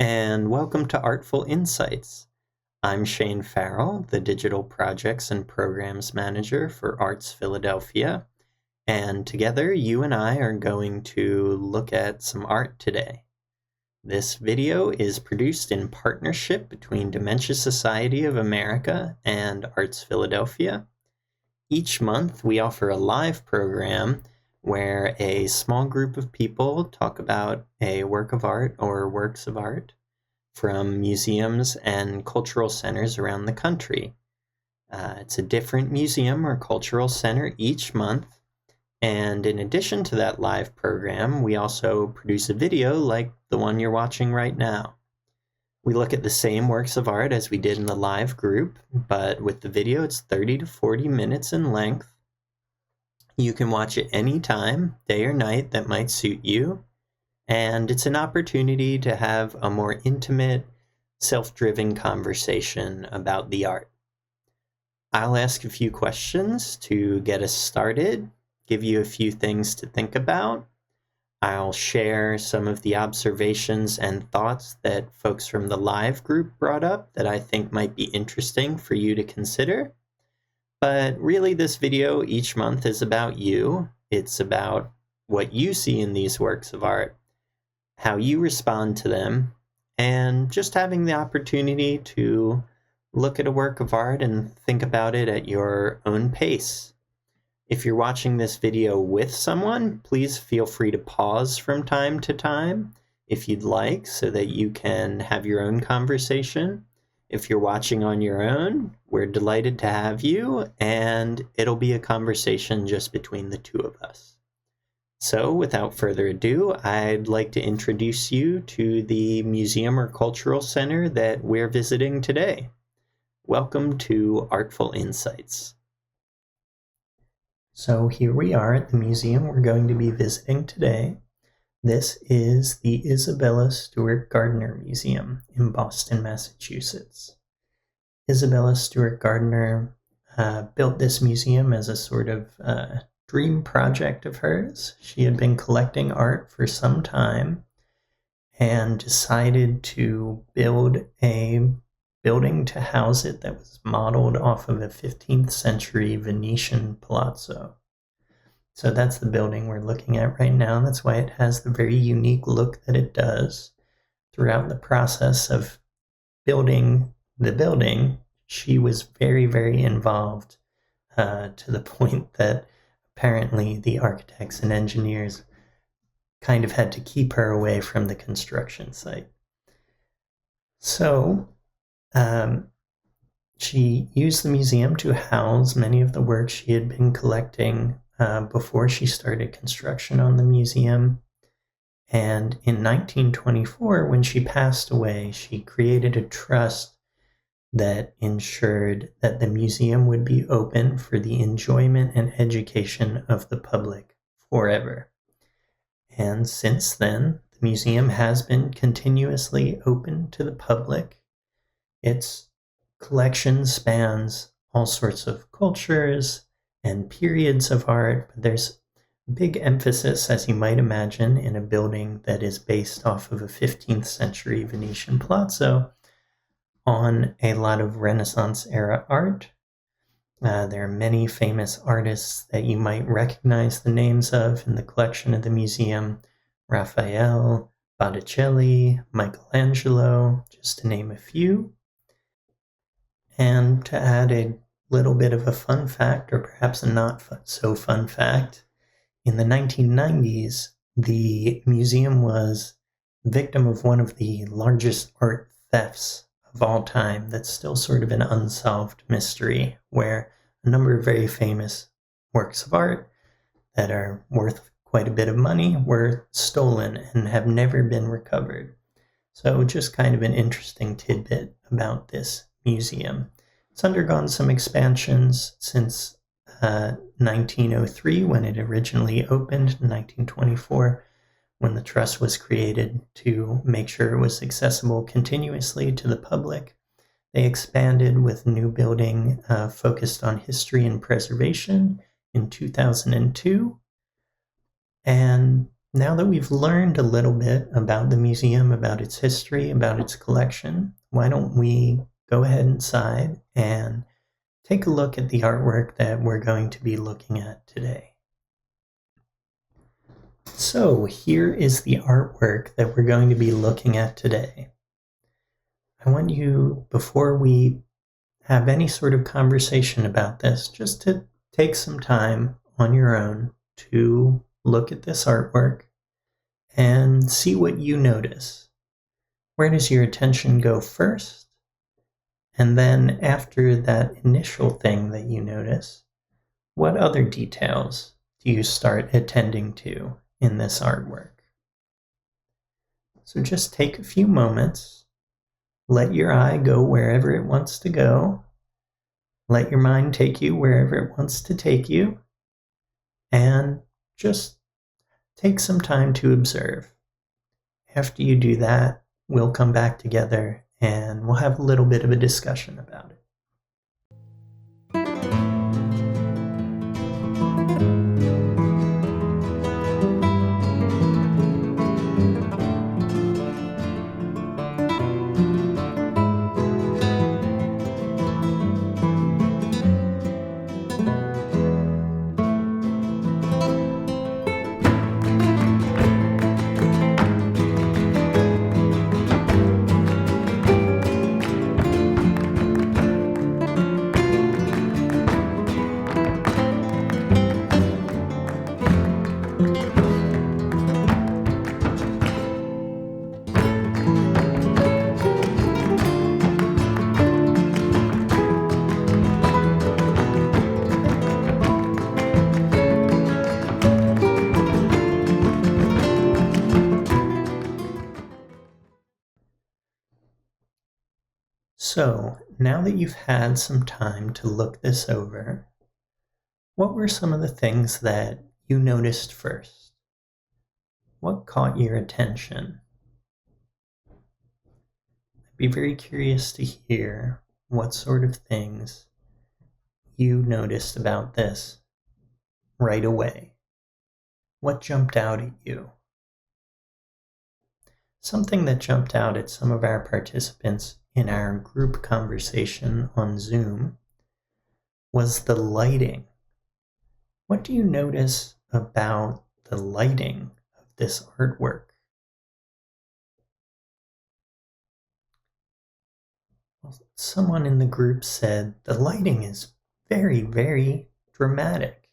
and welcome to ARTFul Insights. I'm Shane Farrell, the Digital Projects and Programs Manager for ARTZ Philadelphia, and together you and I are going to look at some art today. This video is produced in partnership between Dementia Society of America and ARTZ Philadelphia. Each month we offer a live program where a small group of people talk about a work of art or works of art from museums and cultural centers around the country. It's a different museum or cultural center each month, and in addition to that live program, we also produce a video like the one you're watching right now. We look at the same works of art as we did in the live group, but with the video it's 30 to 40 minutes in length. You can watch it anytime, day or night, that might suit you. And it's an opportunity to have a more intimate, self-driven conversation about the art. I'll ask a few questions to get us started, give you a few things to think about. I'll share some of the observations and thoughts that folks from the live group brought up that I think might be interesting for you to consider. But really, this video each month is about you. It's about what you see in these works of art, how you respond to them, and just having the opportunity to look at a work of art and think about it at your own pace. If you're watching this video with someone, please feel free to pause from time to time if you'd like, so that you can have your own conversation. If you're watching on your own, we're delighted to have you, and it'll be a conversation just between the two of us. So, without further ado, I'd like to introduce you to the museum or cultural center that we're visiting today. Welcome to ARTFul Insights. So here we are at the museum we're going to be visiting today. This is the Isabella Stewart Gardner Museum in Boston, Massachusetts. Isabella Stewart Gardner built this museum as a sort of dream project of hers. She had been collecting art for some time and decided to build a building to house it that was modeled off of a 15th century Venetian palazzo. So that's the building we're looking at right now. That's why it has the very unique look that it does. Throughout the process of building the building, she was very, very involved to the point that apparently the architects and engineers kind of had to keep her away from the construction site. So she used the museum to house many of the works she had been collecting before she started construction on the museum. And in 1924, when she passed away, she created a trust that ensured that the museum would be open for the enjoyment and education of the public forever. And since then, the museum has been continuously open to the public. Its collection spans all sorts of cultures and periods of art, but there's big emphasis, as you might imagine, in a building that is based off of a 15th century Venetian palazzo on a lot of Renaissance era art. There are many famous artists that you might recognize the names of in the collection of the museum: Raphael, Botticelli, Michelangelo, just to name a few. And to add a little bit of a fun fact, or perhaps a not so fun fact, in the 1990s, the museum was the victim of one of the largest art thefts of all time. That's still sort of an unsolved mystery, where a number of very famous works of art that are worth quite a bit of money were stolen and have never been recovered. So just kind of an interesting tidbit about this museum. It's undergone some expansions since 1903, when it originally opened, in 1924, when the trust was created to make sure it was accessible continuously to the public. They expanded with a new building focused on history and preservation in 2002. And Now that we've learned a little bit about the museum, about its history, about its collection, why don't we go ahead inside and take a look at the artwork that we're going to be looking at today. So here is the artwork that we're going to be looking at today. I want you, before we have any sort of conversation about this, just to take some time on your own to look at this artwork and see what you notice. Where does your attention go first? And then after that initial thing that you notice, what other details do you start attending to in this artwork? So just take a few moments, let your eye go wherever it wants to go, let your mind take you wherever it wants to take you, and just take some time to observe. After you do that, we'll come back together and we'll have a little bit of a discussion about it. So, now that you've had some time to look this over, what were some of the things that you noticed first? What caught your attention? I'd be very curious to hear what sort of things you noticed about this right away. What jumped out at you? Something that jumped out at some of our participants in our group conversation on Zoom was the lighting. What do you notice about the lighting of this artwork? Well, someone in the group said the lighting is very, very dramatic.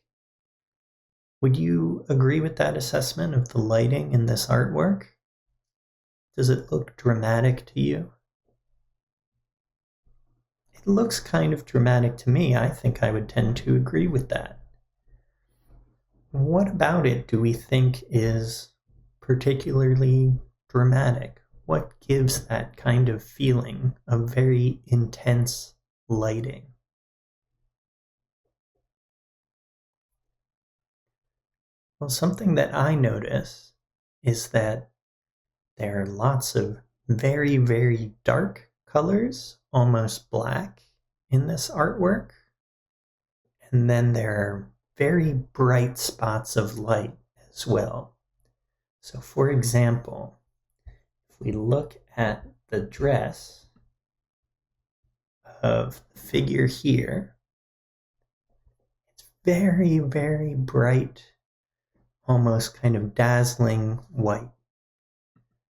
Would you agree with that assessment of the lighting in this artwork? Does it look dramatic to you? It looks kind of dramatic to me. I think I would tend to agree with that. What about it do we think is particularly dramatic? What gives that kind of feeling of very intense lighting? Well, something that I notice is that there are lots of very, very dark colors, almost black, in this artwork. And then there are very bright spots of light as well. So for example, if we look at the dress of the figure here, it's very, very bright, almost kind of dazzling white.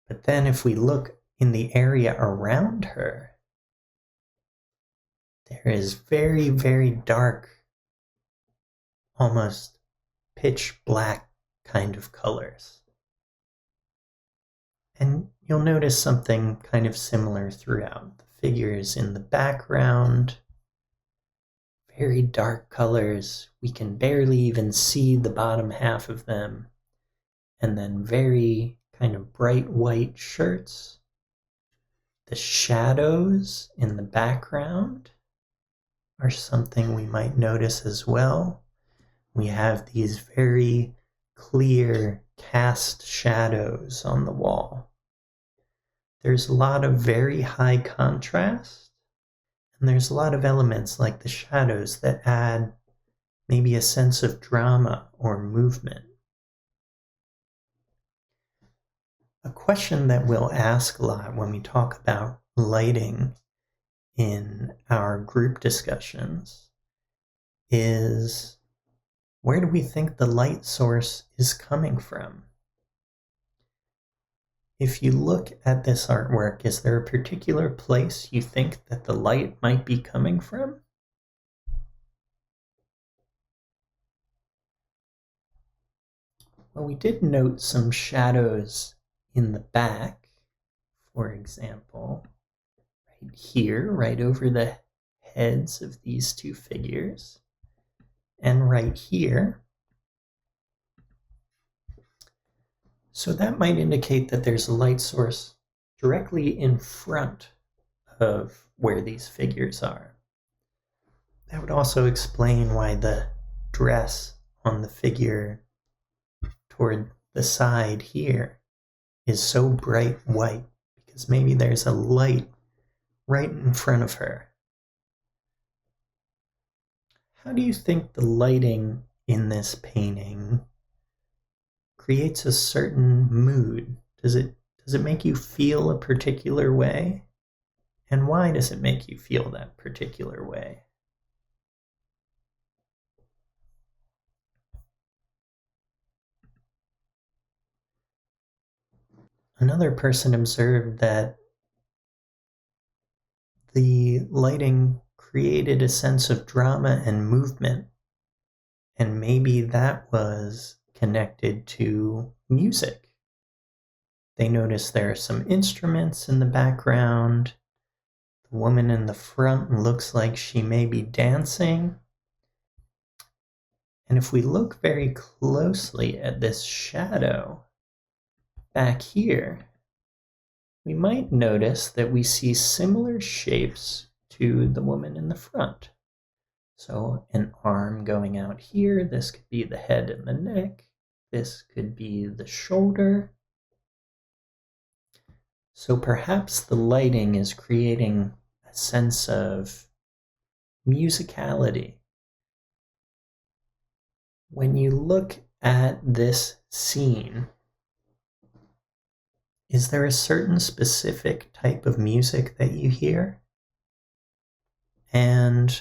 But then if we look in the area around her, there is very, very dark, almost pitch black kind of colors. And you'll notice something kind of similar throughout. The figures in the background, very dark colors. We can barely even see the bottom half of them. And then very kind of bright white shirts. The shadows in the background are something we might notice as well. We have these very clear cast shadows on the wall. There's a lot of very high contrast, and there's a lot of elements like the shadows that add maybe a sense of drama or movement. A question that we'll ask a lot when we talk about lighting in our group discussions is, where do we think the light source is coming from? If you look at this artwork, is there a particular place you think that the light might be coming from? Well, we did note some shadows in the back, for example, right here, right over the heads of these two figures, and right here. So that might indicate that there's a light source directly in front of where these figures are. That would also explain why the dress on the figure toward the side here is so bright white, because maybe there's a light right in front of her. How do you think the lighting in this painting creates a certain mood? Does it make you feel a particular way? And why does it make you feel that particular way? Another person observed that the lighting created a sense of drama and movement, and maybe that was connected to music. They noticed there are some instruments in the background. The woman in the front looks like she may be dancing. And if we look very closely at this shadow back here, we might notice that we see similar shapes to the woman in the front. So an arm going out here, this could be the head and the neck, this could be the shoulder. So perhaps the lighting is creating a sense of musicality. When you look at this scene, is there a certain specific type of music that you hear? And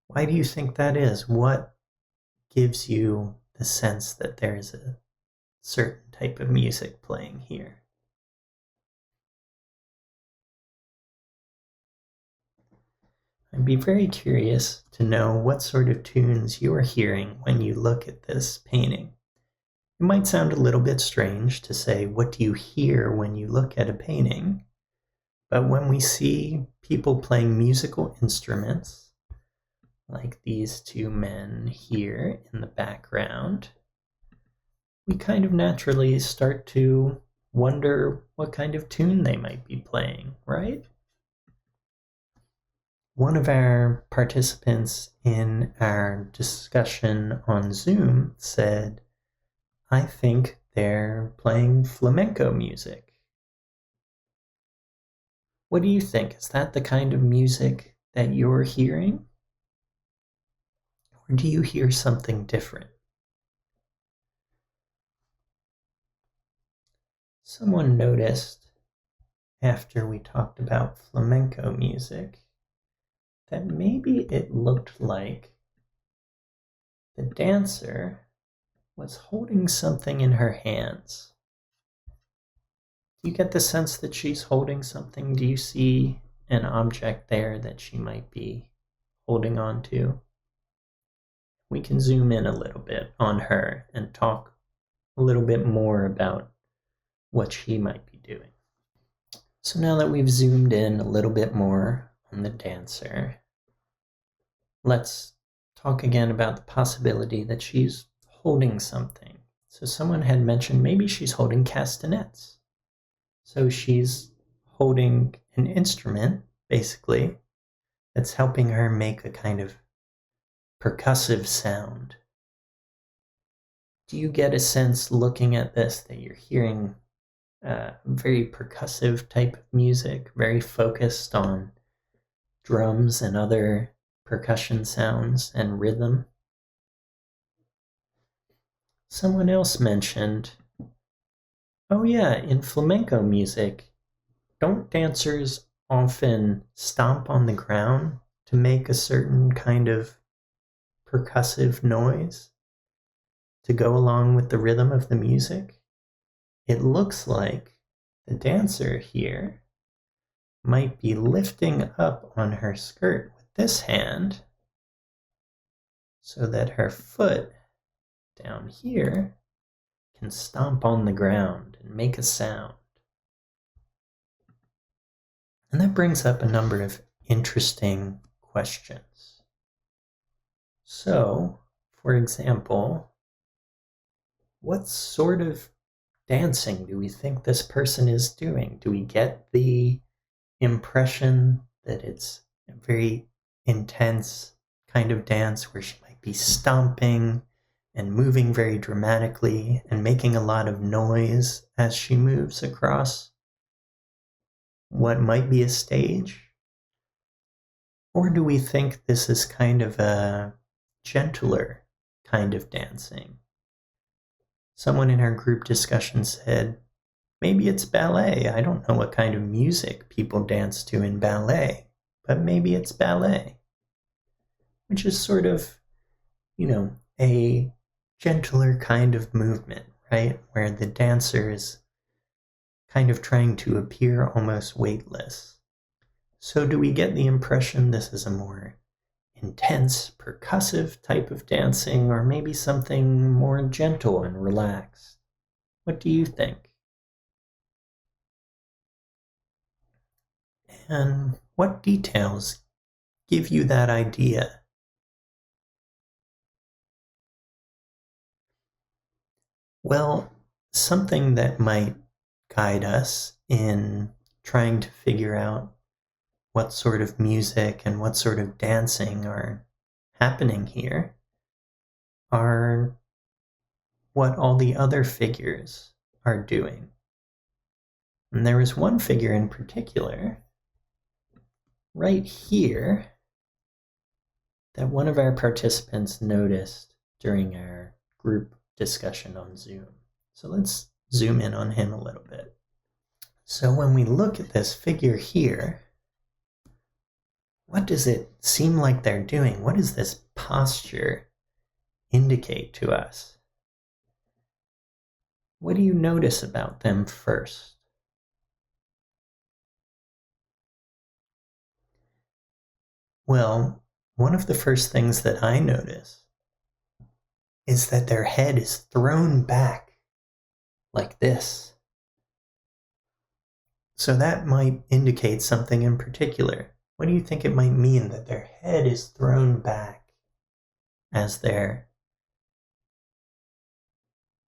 why do you think that is? What gives you the sense that there is a certain type of music playing here? I'd be very curious to know what sort of tunes you're hearing when you look at this painting. It might sound a little bit strange to say, what do you hear when you look at a painting? But when we see people playing musical instruments, like these two men here in the background, we kind of naturally start to wonder what kind of tune they might be playing, right? One of our participants in our discussion on Zoom said, I think they're playing flamenco music. What do you think? Is that the kind of music that you're hearing? Or do you hear something different? Someone noticed, after we talked about flamenco music, that maybe it looked like the dancer was holding something in her hands. Do you get the sense that she's holding something? Do you see an object there that she might be holding on to? We can zoom in a little bit on her and talk a little bit more about what she might be doing. So now that we've zoomed in a little bit more on the dancer, let's talk again about the possibility that she's holding something. So someone had mentioned maybe she's holding castanets. So she's holding an instrument, basically, that's helping her make a kind of percussive sound. Do you get a sense looking at this that you're hearing very percussive type of music, very focused on drums and other percussion sounds and rhythm? Someone else mentioned Oh yeah, in flamenco music, don't dancers often stomp on the ground to make a certain kind of percussive noise to go along with the rhythm of the music? It looks like the dancer here might be lifting up on her skirt with this hand so that her foot down here can stomp on the ground and make a sound. And that brings up a number of interesting questions. So, for example, what sort of dancing do we think this person is doing? Do we get the impression that it's a very intense kind of dance where she might be stomping and moving very dramatically and making a lot of noise as she moves across what might be a stage? Or do we think this is kind of a gentler kind of dancing? Someone in our group discussion said, maybe it's ballet. I don't know what kind of music people dance to in ballet, but maybe it's ballet, which is sort of, a gentler kind of movement, right? Where the dancer is kind of trying to appear almost weightless. So do we get the impression this is a more intense, percussive type of dancing, or maybe something more gentle and relaxed? What do you think? And what details give you that idea? Well, something that might guide us in trying to figure out what sort of music and what sort of dancing are happening here are what all the other figures are doing. And there is one figure in particular, right here, that one of our participants noticed during our group discussion on Zoom. So let's zoom in on him a little bit. So when we look at this figure here, what does it seem like they're doing? What does this posture indicate to us? What do you notice about them first? Well, one of the first things that I notice is that their head is thrown back like this. So that might indicate something in particular. What do you think it might mean that their head is thrown back as they're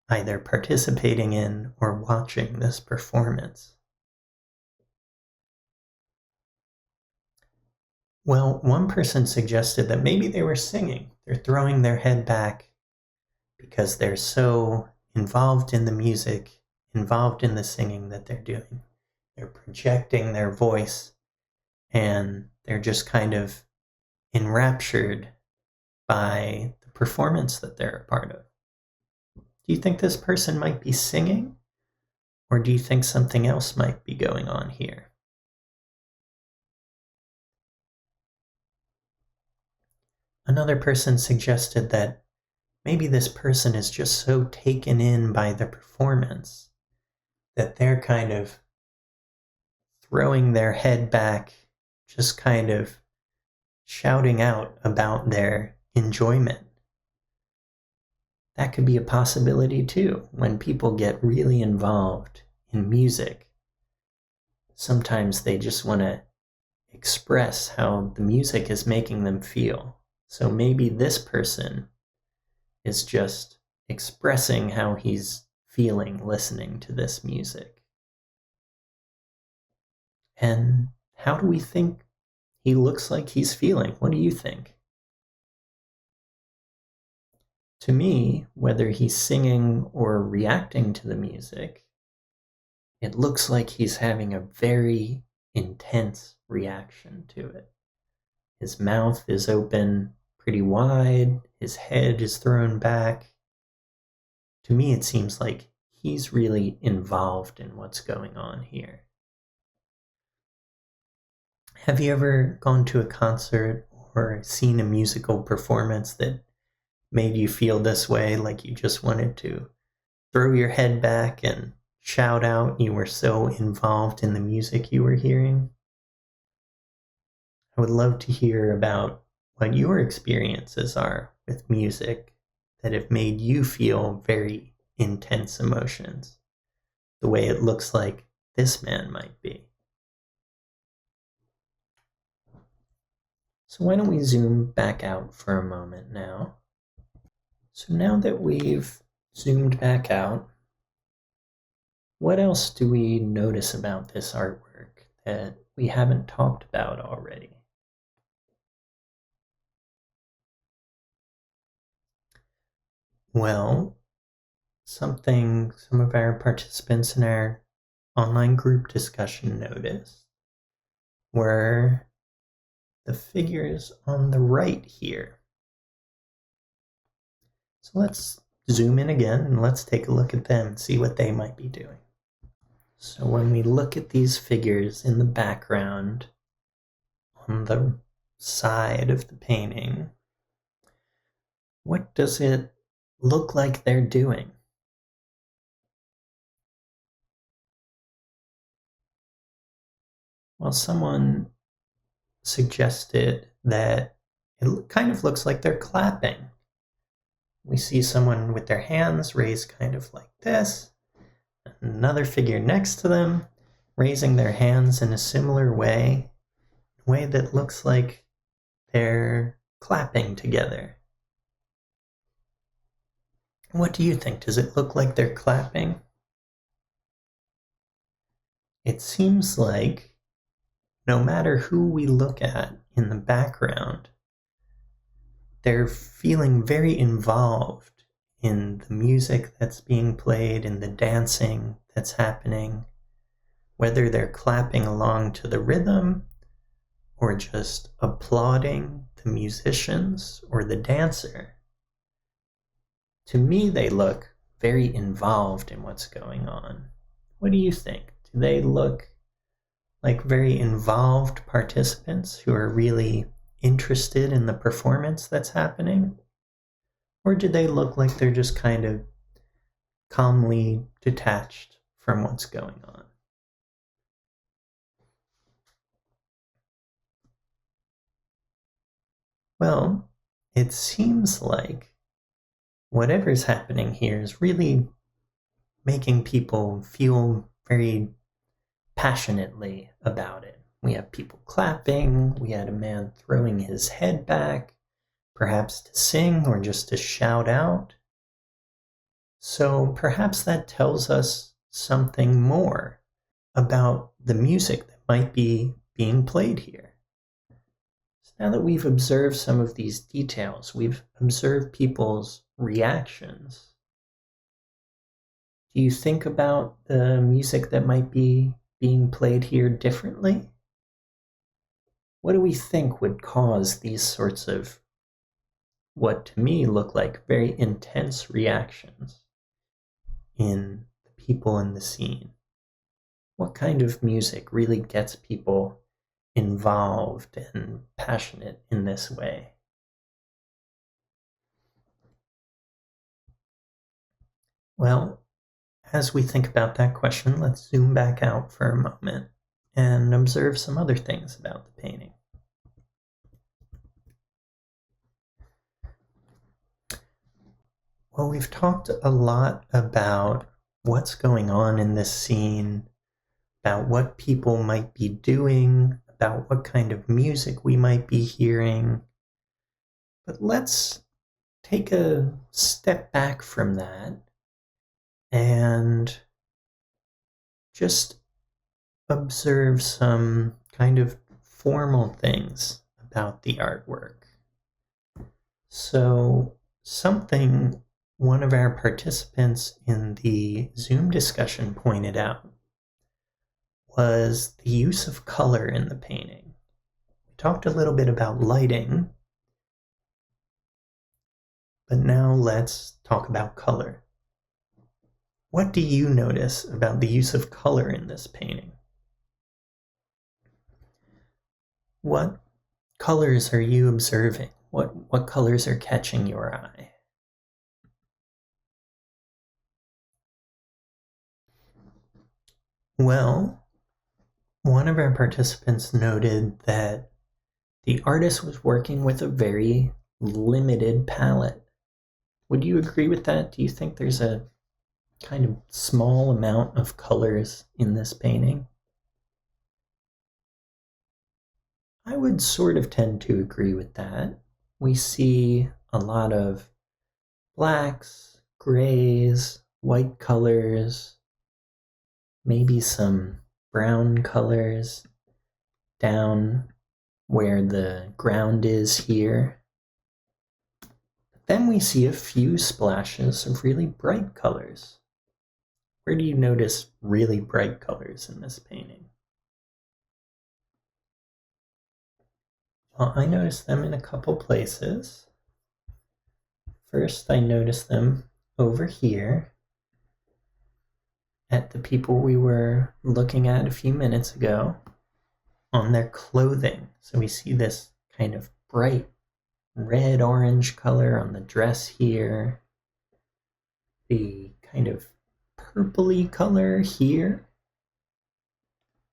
either participating in or watching this performance? Well, one person suggested that maybe they were singing. They're throwing their head back because they're so involved in the music, involved in the singing that they're doing. They're projecting their voice and they're just kind of enraptured by the performance that they're a part of. Do you think this person might be singing? Or do you think something else might be going on here? Another person suggested that maybe this person is just so taken in by the performance that they're kind of throwing their head back, just kind of shouting out about their enjoyment. That could be a possibility too. When people get really involved in music, sometimes they just want to express how the music is making them feel. So maybe this person is just expressing how he's feeling listening to this music. And how do we think he looks like he's feeling? What do you think? To me, whether he's singing or reacting to the music, it looks like he's having a very intense reaction to it. His mouth is open pretty wide, his head is thrown back. To me, it seems like he's really involved in what's going on here. Have you ever gone to a concert or seen a musical performance that made you feel this way, like you just wanted to throw your head back and shout out? You were so involved in the music you were hearing. I would love to hear about what your experiences are with music that have made you feel very intense emotions, the way it looks like this man might be. So why don't we zoom back out for a moment now? So now that we've zoomed back out, what else do we notice about this artwork that we haven't talked about already? Well, something some of our participants in our online group discussion noticed were the figures on the right here. So let's zoom in again and let's take a look at them and see what they might be doing. So when we look at these figures in the background on the side of the painting, what does it look like they're doing? Well, someone suggested that it kind of looks like they're clapping. We see someone with their hands raised kind of like this, another figure next to them raising their hands in a similar way, a way that looks like they're clapping together. What do you think? Does it look like they're clapping? It seems like no matter who we look at in the background, they're feeling very involved in the music that's being played, in the dancing that's happening, whether they're clapping along to the rhythm or just applauding the musicians or the dancer. To me, they look very involved in what's going on. What do you think? Do they look like very involved participants who are really interested in the performance that's happening? Or do they look like they're just kind of calmly detached from what's going on? Well, it seems like whatever's happening here is really making people feel very passionately about it. We have people clapping, we had a man throwing his head back, perhaps to sing or just to shout out. So perhaps that tells us something more about the music that might be being played here. So now that we've observed some of these details, we've observed people's reactions. Do you think about the music that might be being played here differently? What do we think would cause these sorts of what to me look like very intense reactions in the people in the scene? What kind of music really gets people involved and passionate in this way? Well, as we think about that question, let's zoom back out for a moment and observe some other things about the painting. Well, we've talked a lot about what's going on in this scene, about what people might be doing, about what kind of music we might be hearing. But let's take a step back from that and just observe some kind of formal things about the artwork. So something one of our participants in the Zoom discussion pointed out was the use of color in the painting. We talked a little bit about lighting, but now let's talk about color. What do you notice about the use of color in this painting? What colors are you observing? What colors are catching your eye? Well, one of our participants noted that the artist was working with a very limited palette. Would you agree with that? Do you think there's a kind of small amount of colors in this painting? I would sort of tend to agree with that. We see a lot of blacks, grays, white colors, maybe some brown colors down where the ground is here. Then we see a few splashes of really bright colors. Where do you notice really bright colors in this painting? Well, I noticed them in a couple places. First, I noticed them over here at the people we were looking at a few minutes ago on their clothing. So we see this kind of bright red-orange color on the dress here, the kind of purpley color here.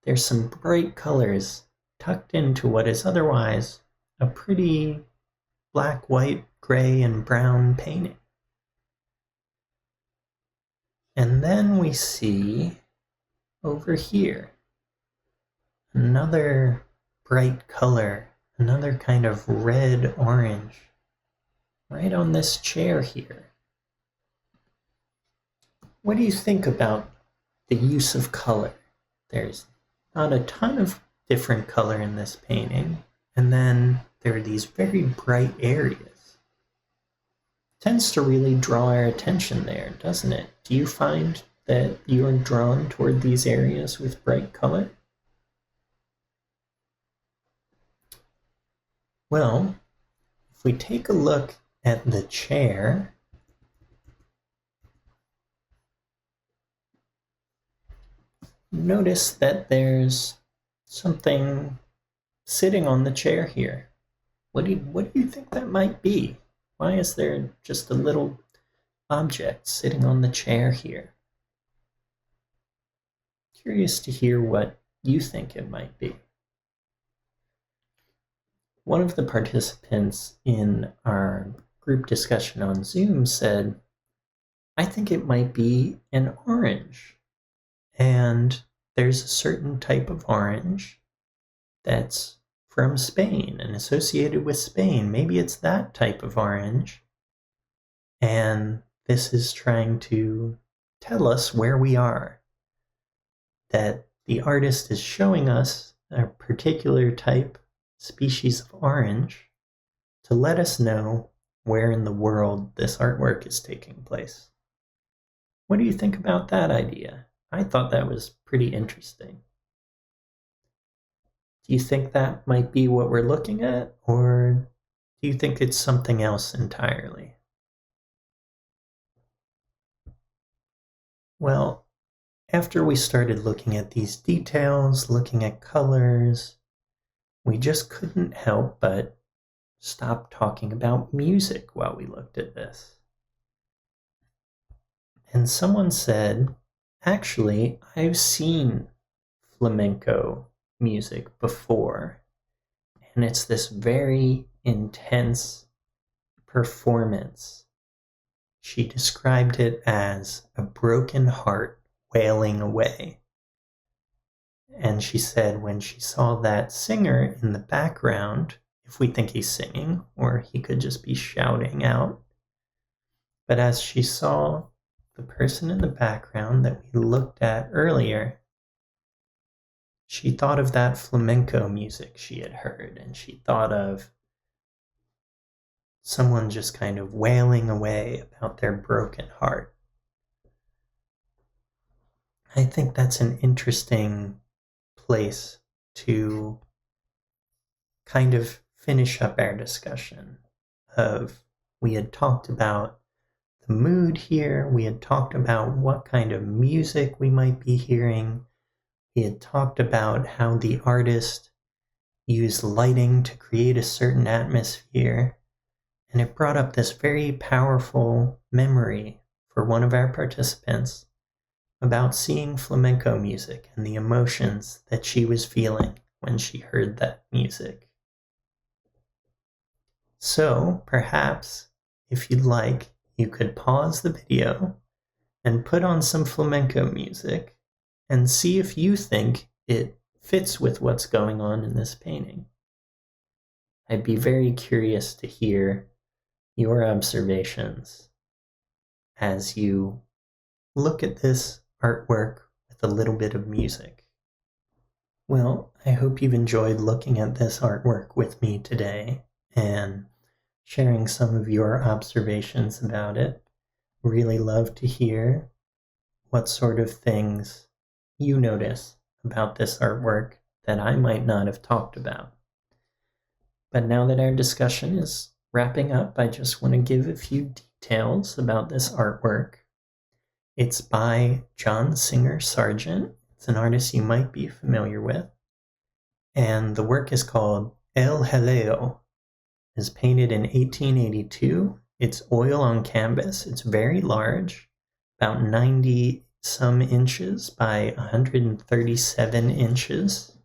There's some bright colors tucked into what is otherwise a pretty black, white, gray, and brown painting. And then we see over here another bright color, another kind of red-orange, right on this chair here. What do you think about the use of color? There's not a ton of different color in this painting, and then there are these very bright areas. It tends to really draw our attention there, doesn't it? Do you find that you are drawn toward these areas with bright color? Well, if we take a look at the chair, notice that there's something sitting on the chair here. What do you think that might be? Why is there just a little object sitting on the chair here? Curious to hear what you think it might be. One of the participants in our group discussion on Zoom said, I think it might be an orange. And there's a certain type of orange that's from Spain and associated with Spain. Maybe it's that type of orange. And this is trying to tell us where we are. That the artist is showing us a particular type, species of orange, to let us know where in the world this artwork is taking place. What do you think about that idea? I thought that was pretty interesting. Do you think that might be what we're looking at, or do you think it's something else entirely? Well, after we started looking at these details, looking at colors, we just couldn't help but stop talking about music while we looked at this. And someone said, actually, I've seen flamenco music before, and it's this very intense performance. She described it as a broken heart wailing away. And she said when she saw that singer in the background, if we think he's singing, or he could just be shouting out, but as she saw the person in the background that we looked at earlier, she thought of that flamenco music she had heard, and she thought of someone just kind of wailing away about their broken heart. I think that's an interesting place to kind of finish up our discussion of, we had talked about the the mood here. We had talked about what kind of music we might be hearing. We had talked about how the artist used lighting to create a certain atmosphere. And it brought up this very powerful memory for one of our participants about seeing flamenco music and the emotions that she was feeling when she heard that music. So perhaps, if you'd like, you could pause the video and put on some flamenco music and see if you think it fits with what's going on in this painting. I'd be very curious to hear your observations as you look at this artwork with a little bit of music. Well, I hope you've enjoyed looking at this artwork with me today and sharing some of your observations about it. Really love to hear what sort of things you notice about this artwork that I might not have talked about. But now that our discussion is wrapping up, I just want to give a few details about this artwork. It's by John Singer Sargent. It's an artist you might be familiar with. And the work is called El Jaleo. It's painted in 1882. It's oil on canvas. It's very large, about 90 some inches by 137 inches.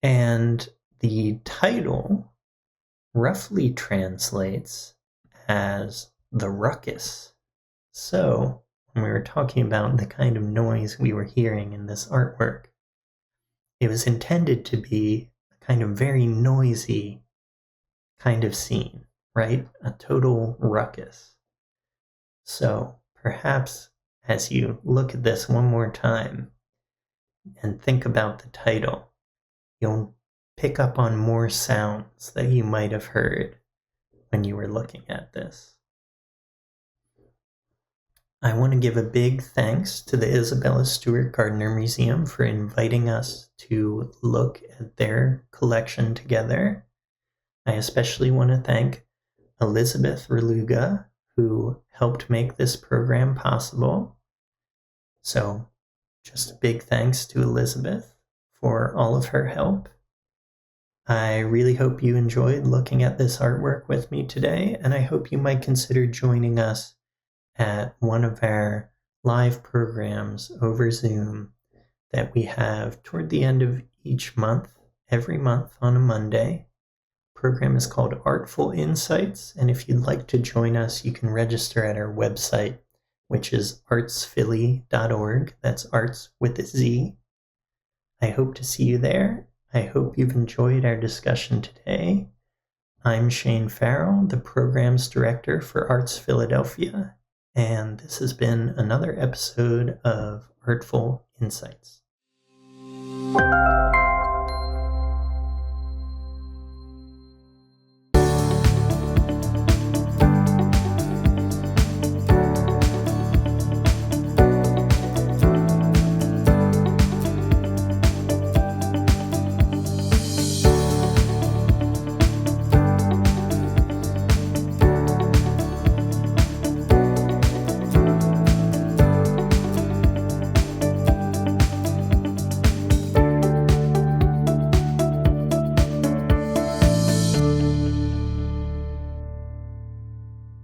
And the title roughly translates as the ruckus. So, when we were talking about the kind of noise we were hearing in this artwork, it was intended to be a kind of very noisy kind of scene, right? A total ruckus. So, perhaps as you look at this one more time and think about the title, you'll pick up on more sounds that you might have heard when you were looking at this. I want to give a big thanks to the Isabella Stewart Gardner Museum for inviting us to look at their collection together. I especially want to thank Elizabeth Reluga, who helped make this program possible. So, just a big thanks to Elizabeth for all of her help. I really hope you enjoyed looking at this artwork with me today, and I hope you might consider joining us at one of our live programs over Zoom that we have toward the end of each month, every month on a Monday. The program is called ARTFul Insights, and if you'd like to join us, you can register at our website, which is artzphilly.org. That's arts with a Z. I hope to see you there. I hope you've enjoyed our discussion today. I'm Shane Farrell, the Programs Director for ARTZ Philadelphia, and this has been another episode of ARTFul Insights.